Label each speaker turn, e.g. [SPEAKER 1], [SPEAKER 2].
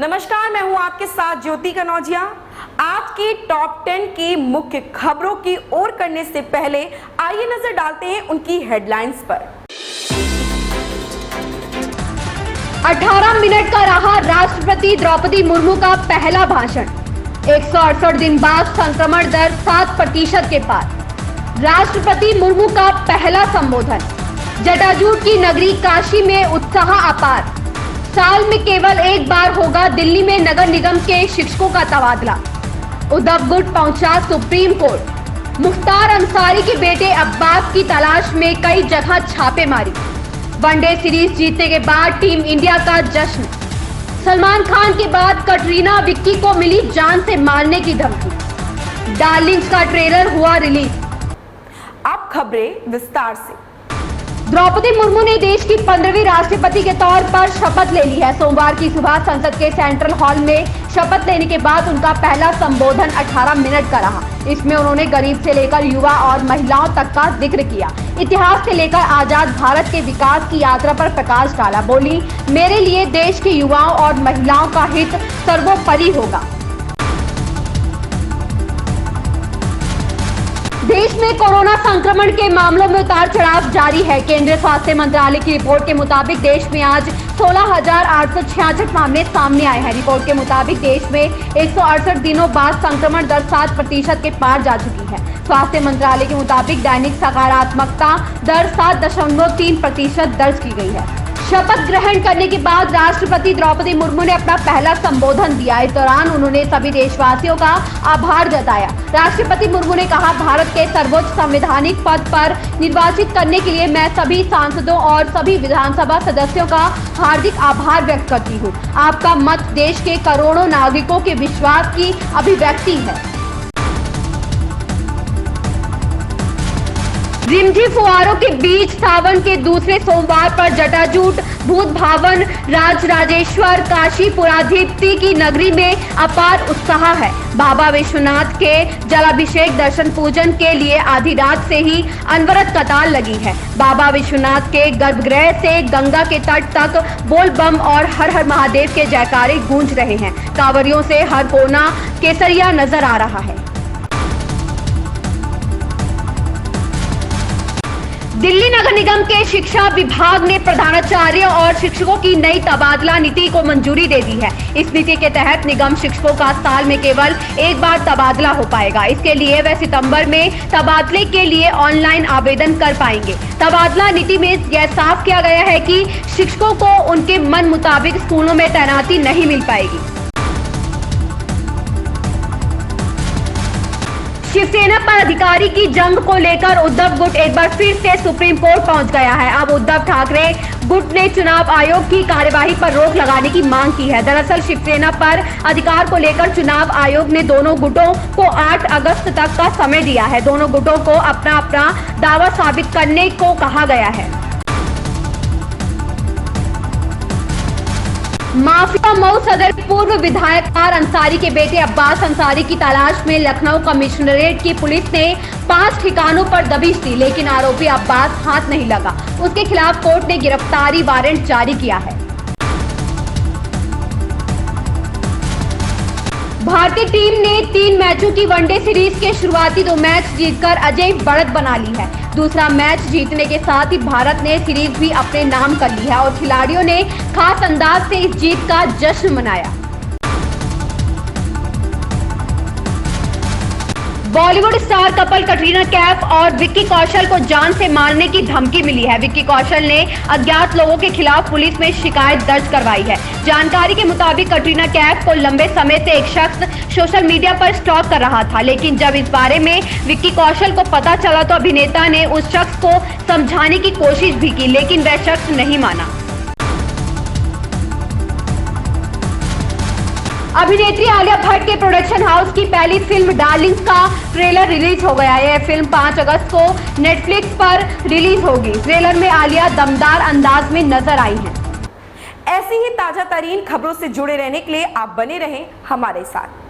[SPEAKER 1] नमस्कार, मैं हूं आपके साथ ज्योति कनौजिया। आज की टॉप 10 की मुख्य खबरों की ओर करने से पहले आइए नजर डालते हैं उनकी हेडलाइंस पर।
[SPEAKER 2] 18 मिनट का रहा राष्ट्रपति द्रौपदी मुर्मू का पहला भाषण। 168 दिन बाद संक्रमण दर 7% के पार। राष्ट्रपति मुर्मू का पहला संबोधन। जटाजूट की नगरी काशी में उत्साह अपार। साल में केवल एक बार होगा दिल्ली में नगर निगम के शिक्षकों का तबादला। उद्धव गुट पहुंचा सुप्रीम कोर्ट। मुख्तार अंसारी के बेटे अब्बास की तलाश में कई जगह छापेमारी। वनडे सीरीज जीतने के बाद टीम इंडिया का जश्न। सलमान खान के बाद कटरीना विक्की को मिली जान से मारने की धमकी। डार्लिंग्स का ट्रेलर हुआ रिलीज।
[SPEAKER 1] अब खबरें विस्तार से।
[SPEAKER 2] द्रौपदी मुर्मू ने देश की 15वीं राष्ट्रपति के तौर पर शपथ ले ली है। सोमवार की सुबह संसद के सेंट्रल हॉल में शपथ लेने के बाद उनका पहला संबोधन 18 मिनट का रहा। इसमें उन्होंने गरीब से लेकर युवा और महिलाओं तक का जिक्र किया। इतिहास से लेकर आजाद भारत के विकास की यात्रा पर प्रकाश डाला। बोली, मेरे लिए देश के युवाओं और महिलाओं का हित सर्वोपरि होगा। देश में कोरोना संक्रमण के मामलों में उतार चढ़ाव जारी है। केंद्रीय स्वास्थ्य मंत्रालय की रिपोर्ट के मुताबिक देश में आज 16,866 मामले सामने आए हैं। रिपोर्ट के मुताबिक देश में 168 दिनों बाद संक्रमण दर 7% के पार जा चुकी है। स्वास्थ्य मंत्रालय के मुताबिक दैनिक सकारात्मकता दर 7.3% दर्ज की गई है। शपथ ग्रहण करने के बाद राष्ट्रपति द्रौपदी मुर्मू ने अपना पहला संबोधन दिया। इस दौरान उन्होंने सभी देशवासियों का आभार जताया। राष्ट्रपति मुर्मू ने कहा, भारत के सर्वोच्च संवैधानिक पद पर निर्वाचित करने के लिए मैं सभी सांसदों और सभी विधानसभा सदस्यों का हार्दिक आभार व्यक्त करती हूँ। आपका मत देश के करोड़ों नागरिकों के विश्वास की अभिव्यक्ति है। रिमझिम फुहारों के बीच सावन के दूसरे सोमवार पर जटाजूट, भूत भावन, राजराजेश्वर, काशीपुराधीप्ति की नगरी में अपार उत्साह है। बाबा विश्वनाथ के जलाभिषेक दर्शन पूजन के लिए आधी रात से ही अनवरत कतार लगी है। बाबा विश्वनाथ के गर्भगृह से गंगा के तट तक बोल बम और हर हर महादेव के जयकारे गूंज रहे हैं। कांवरियों से हर कोना केसरिया नजर आ रहा है। दिल्ली नगर निगम के शिक्षा विभाग ने प्रधानाचार्य और शिक्षकों की नई तबादला नीति को मंजूरी दे दी है। इस नीति के तहत निगम शिक्षकों का साल में केवल एक बार तबादला हो पाएगा। इसके लिए वह सितंबर में तबादले के लिए ऑनलाइन आवेदन कर पाएंगे। तबादला नीति में यह साफ किया गया है कि शिक्षकों को उनके मन मुताबिक स्कूलों में तैनाती नहीं मिल पाएगी। शिवसेना पर अधिकारी की जंग को लेकर उद्धव गुट एक बार फिर से सुप्रीम कोर्ट पहुंच गया है। अब उद्धव ठाकरे गुट ने चुनाव आयोग की कार्यवाही पर रोक लगाने की मांग की है। दरअसल शिवसेना पर अधिकार को लेकर चुनाव आयोग ने दोनों गुटों को 8 अगस्त तक का समय दिया है। दोनों गुटों को अपना अपना दावा साबित करने को कहा गया है। माफिया मऊ सदर पूर्व विधायक मुख्तार अंसारी के बेटे अब्बास अंसारी की तलाश में लखनऊ कमिश्नरेट की पुलिस ने 5 ठिकानों पर दबिश दी, लेकिन आरोपी अब्बास हाथ नहीं लगा। उसके खिलाफ कोर्ट ने गिरफ्तारी वारंट जारी किया है। भारतीय टीम ने 3 मैचों की वनडे सीरीज के शुरुआती 2 मैच जीतकर अजेय बढ़त बना ली है। दूसरा मैच जीतने के साथ ही भारत ने सीरीज भी अपने नाम कर ली है और खिलाड़ियों ने खास अंदाज से इस जीत का जश्न मनाया। बॉलीवुड स्टार कपल कटरीना कैफ और विक्की कौशल को जान से मारने की धमकी मिली है। विक्की कौशल ने अज्ञात लोगों के खिलाफ पुलिस में शिकायत दर्ज करवाई है। जानकारी के मुताबिक कटरीना कैफ को लंबे समय से एक शख्स सोशल मीडिया पर स्टॉक कर रहा था, लेकिन जब इस बारे में विक्की कौशल को पता चला तो अभिनेता ने उस शख्स को समझाने की कोशिश भी की, लेकिन वह शख्स नहीं माना। अभिनेत्री आलिया भट्ट के प्रोडक्शन हाउस की पहली फिल्म डार्लिंग्स का ट्रेलर रिलीज हो गया है। यह फिल्म 5 अगस्त को नेटफ्लिक्स पर रिलीज होगी। ट्रेलर में आलिया दमदार अंदाज में नजर आई हैं।
[SPEAKER 1] ऐसी ही ताजा तरीन खबरों से जुड़े रहने के लिए आप बने रहें हमारे साथ।